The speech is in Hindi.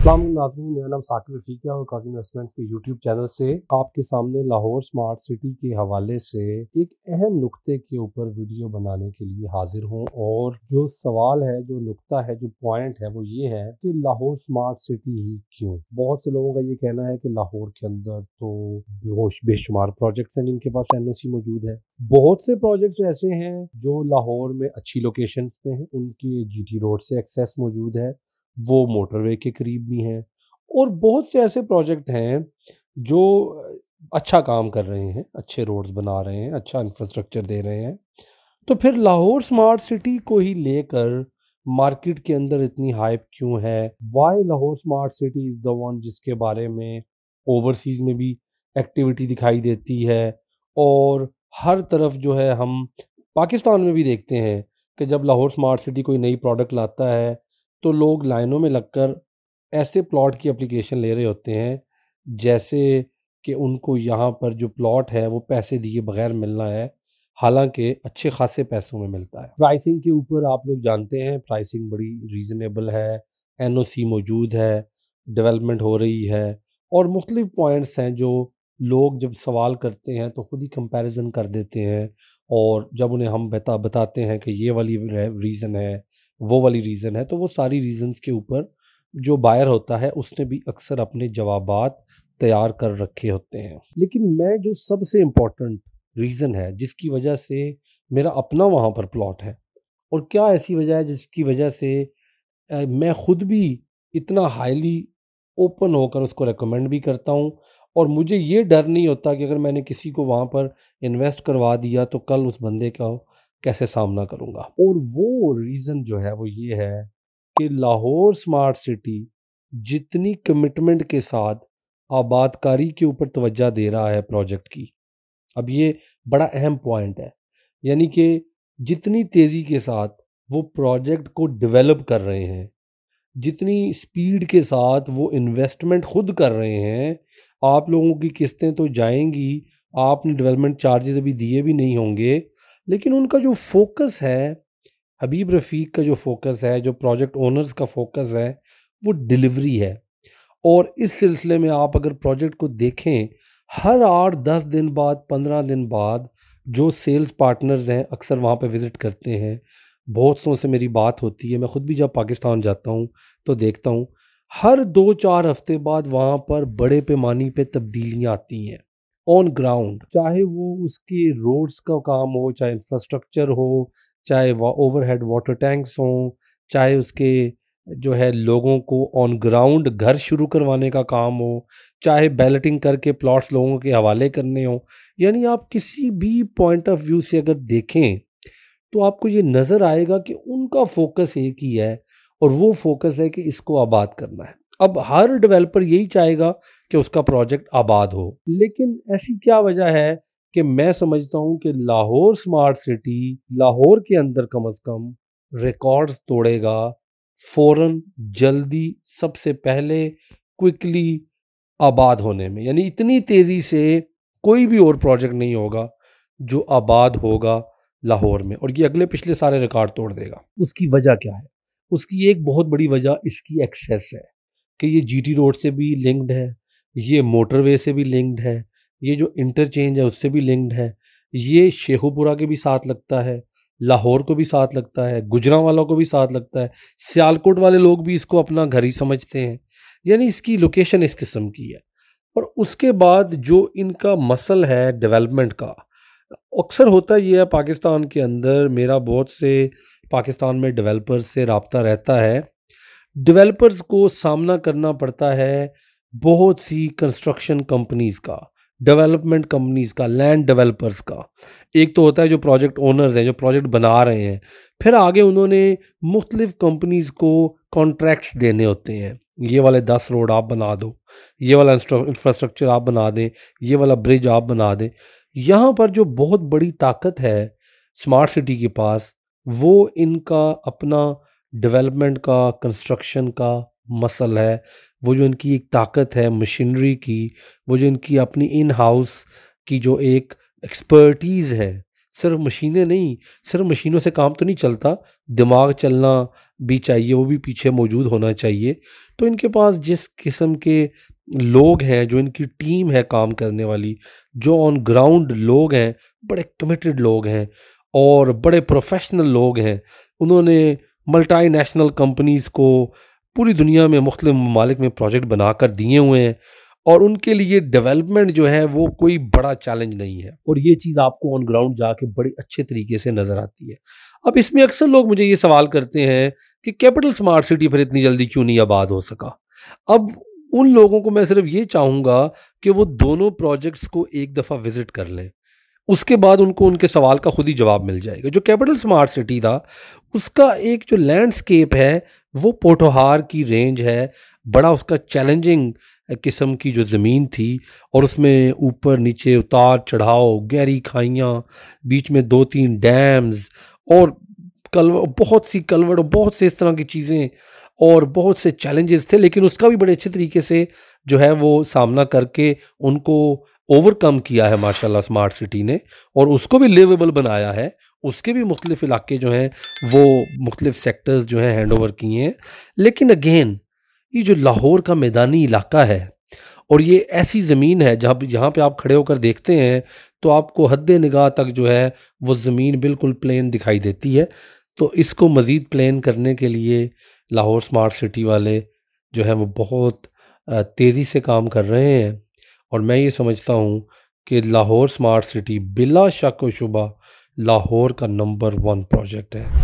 अस्सलाम वालेकुम नाज़रीन, मेरा नाम साकिब रफ़ीक है और काज़ी इन्वेस्टमेंट्स के यूट्यूब चैनल से आपके सामने लाहौर स्मार्ट सिटी के हवाले से एक अहम नुक्ते के ऊपर वीडियो बनाने के लिए हाजिर हूँ। और जो सवाल है, जो नुक्ता है, जो पॉइंट है वो ये है कि लाहौर स्मार्ट सिटी ही क्यों। बहुत से लोगों का ये कहना है कि लाहौर के अंदर तो बेशुमार प्रोजेक्ट्स हैं जिनके पास एनओसी मौजूद है। बहुत से प्रोजेक्ट्स ऐसे हैं जो लाहौर में अच्छी लोकेशंस पे हैं, उनके जीटी रोड से एक्सेस मौजूद है, वो मोटरवे के करीब भी हैं। और बहुत से ऐसे प्रोजेक्ट हैं जो अच्छा काम कर रहे हैं, अच्छे रोड्स बना रहे हैं, अच्छा इंफ्रास्ट्रक्चर दे रहे हैं। तो फिर लाहौर स्मार्ट सिटी को ही लेकर मार्केट के अंदर इतनी हाइप क्यों है? Why Lahore smart city is the one जिसके बारे में ओवरसीज़ में भी एक्टिविटी दिखाई देती है। और हर तरफ जो है, हम पाकिस्तान में भी देखते हैं कि जब लाहौर स्मार्ट सिटी कोई नई प्रोडक्ट लाता है तो लोग लाइनों में लगकर ऐसे प्लॉट की एप्लीकेशन ले रहे होते हैं जैसे कि उनको यहाँ पर जो प्लॉट है वो पैसे दिए बगैर मिलना है, हालांकि अच्छे खासे पैसों में मिलता है। प्राइसिंग के ऊपर आप लोग जानते हैं, प्राइसिंग बड़ी रीज़नेबल है, एनओसी मौजूद है, डेवलपमेंट हो रही है। और मुख्तलिफ पॉइंट्स हैं जो लोग जब सवाल करते हैं तो ख़ुद ही कंपैरिजन कर देते हैं। और जब उन्हें हम बताते हैं कि ये वाली रीज़न है, वो वाली रीज़न है, तो वो सारी रीज़न्स के ऊपर जो बायर होता है उसने भी अक्सर अपने जवाबात तैयार कर रखे होते हैं। लेकिन मैं जो सबसे इम्पोर्टेंट रीज़न है जिसकी वजह से मेरा अपना वहाँ पर प्लॉट है, और क्या ऐसी वजह है जिसकी वजह से मैं खुद भी इतना हाईली ओपन होकर उसको रेकमेंड भी करता हूँ, और मुझे ये डर नहीं होता कि अगर मैंने किसी को वहाँ पर इन्वेस्ट करवा दिया तो कल उस बंदे का कैसे सामना करूँगा। और वो रीज़न जो है वो ये है कि लाहौर स्मार्ट सिटी जितनी कमिटमेंट के साथ आबादकारी के ऊपर तवज्जो दे रहा है प्रोजेक्ट की, अब ये बड़ा अहम पॉइंट है, यानी कि जितनी तेज़ी के साथ वो प्रोजेक्ट को डेवलप कर रहे हैं, जितनी स्पीड के साथ वो इन्वेस्टमेंट खुद कर रहे हैं, आप लोगों की किस्तें तो जाएंगी, आपने डेवलपमेंट चार्जेस अभी दिए भी नहीं होंगे, लेकिन उनका जो फोकस है, हबीब रफ़ीक का जो फोकस है, जो प्रोजेक्ट ओनर्स का फोकस है, वो डिलीवरी है। और इस सिलसिले में आप अगर प्रोजेक्ट को देखें, हर 8-10 दिन बाद, 15 दिन बाद जो सेल्स पार्टनर्स हैं अक्सर वहाँ पे विज़िट करते हैं। बहुत सौ से मेरी बात होती है, मैं ख़ुद भी जब पाकिस्तान जाता हूँ तो देखता हूँ, हर 2-4 हफ़्ते बाद वहाँ पर बड़े पैमाने पे तब्दीलियाँ आती हैं ऑन ग्राउंड। चाहे वो उसके रोड्स का काम हो, चाहे इंफ्रास्ट्रक्चर हो, चाहे ओवरहेड वाटर टैंक्स हों, चाहे उसके जो है लोगों को ऑन ग्राउंड घर शुरू करवाने का काम हो, चाहे बैलेटिंग करके प्लॉट्स लोगों के हवाले करने हों। यानी आप किसी भी पॉइंट ऑफ व्यू से अगर देखें तो आपको ये नज़र आएगा कि उनका फोकस एक ही है, और वो फोकस है कि इसको आबाद करना है। अब हर डेवलपर यही चाहेगा कि उसका प्रोजेक्ट आबाद हो, लेकिन ऐसी क्या वजह है कि मैं समझता हूँ कि लाहौर स्मार्ट सिटी लाहौर के अंदर कम से कम रिकॉर्ड्स तोड़ेगा फ़ौरन, जल्दी, सबसे पहले, क्विकली आबाद होने में। यानी इतनी तेज़ी से कोई भी और प्रोजेक्ट नहीं होगा जो आबाद होगा लाहौर में, और ये अगले पिछले सारे रिकॉर्ड तोड़ देगा। उसकी वजह क्या है? उसकी एक बहुत बड़ी वजह इसकी एक्सेस है कि ये जीटी रोड से भी लिंक्ड है, ये मोटरवे से भी लिंक्ड है, ये जो इंटरचेंज है उससे भी लिंक्ड है, ये शेखुपुरा के भी साथ लगता है, लाहौर को भी साथ लगता है, गुजरांवाला को भी साथ लगता है, सियालकोट वाले लोग भी इसको अपना घर ही समझते हैं। यानी इसकी लोकेशन इस किस्म की है। और उसके बाद जो इनका मसल है डेवलपमेंट का, अक्सर होता ये है पाकिस्तान के अंदर, मेरा बहुत से पाकिस्तान में डेवलपर्स से रब्ता रहता है, डेवलपर्स को सामना करना पड़ता है बहुत सी कंस्ट्रक्शन कंपनीज़ का, डेवलपमेंट कंपनीज़ का, लैंड डेवलपर्स का। एक तो होता है जो प्रोजेक्ट ओनर्स हैं, जो प्रोजेक्ट बना रहे हैं, फिर आगे उन्होंने मुख्तलिफ कंपनीज़ को कॉन्ट्रैक्ट्स देने होते हैं। ये वाले 10 रोड आप बना दो, ये वाला इंफ्रास्ट्रक्चर आप बना दें, ये वाला ब्रिज आप बना दें। यहाँ पर जो बहुत बड़ी ताकत है स्मार्ट सिटी के पास, वो इनका अपना डेवलपमेंट का, कंस्ट्रक्शन का मसल है। वो जो इनकी एक ताकत है मशीनरी की, वो जो इनकी अपनी इन हाउस की जो एक एक्सपर्टीज़ है, सिर्फ मशीनें नहीं, सिर्फ मशीनों से काम तो नहीं चलता, दिमाग चलना, भी चाहिए, वो भी पीछे मौजूद होना चाहिए। तो इनके पास जिस किस्म के लोग हैं, जो इनकी टीम है काम करने वाली, जो ऑन ग्राउंड लोग हैं, बड़े कमिटेड लोग हैं और बड़े प्रोफेशनल लोग हैं। उन्होंने मल्टीनेशनल कंपनीज़ को पूरी दुनिया में मुख्तलिफ ममालिक में प्रोजेक्ट बनाकर दिए हुए हैं और उनके लिए डेवलपमेंट जो है वो कोई बड़ा चैलेंज नहीं है, और ये चीज़ आपको ऑन ग्राउंड जाके बड़े अच्छे तरीके से नज़र आती है। अब इसमें अक्सर लोग मुझे ये सवाल करते हैं कि कैपिटल स्मार्ट सिटी फिर इतनी जल्दी क्यों नहीं आबाद हो सका। अब उन लोगों को मैं सिर्फ ये चाहूँगा कि वो दोनों प्रोजेक्ट्स को एक दफ़ा विज़िट कर लें। उसके बाद उनको उनके सवाल का खुद ही जवाब मिल जाएगा। जो कैपिटल स्मार्ट सिटी था, उसका एक जो लैंडस्केप है, वो पोठोहार की रेंज है। बड़ा उसका चैलेंजिंग किस्म की जो ज़मीन थी और उसमें ऊपर-नीचे, उतार-चढ़ाव, गहरी खाइयाँ, बीच में 2-3 डैम्स और बहुत सी कलवड़ और बहुत से इस तरह की चीज़ें और बहुत से चैलेंजेस थे, लेकिन उसका भी बड़े अच्छे तरीके से जो है वो सामना करके उनको ओवरकम किया है माशाल्लाह स्मार्ट सिटी ने, और उसको भी लिवेबल बनाया है। उसके भी मुख्तलिफ इलाके जो हैं वो मुख्तलिफ सेक्टर्स जो हैं हैंड ओवर किए हैं। लेकिन अगेन ये जो लाहौर का मैदानी इलाका है और ये ऐसी ज़मीन है जहाँ पे आप खड़े होकर देखते हैं तो आपको हद्दे निगाह तक जो है वो ज़मीन बिल्कुल प्लेन दिखाई देती है। तो इसको मज़ीद प्लेन करने के लिए लाहौर स्मार्ट सिटी वाले जो है वो बहुत तेज़ी से काम कर रहे हैं, और मैं ये समझता हूँ कि लाहौर स्मार्ट सिटी बिला शक व शुबा लाहौर का नंबर 1 प्रोजेक्ट है।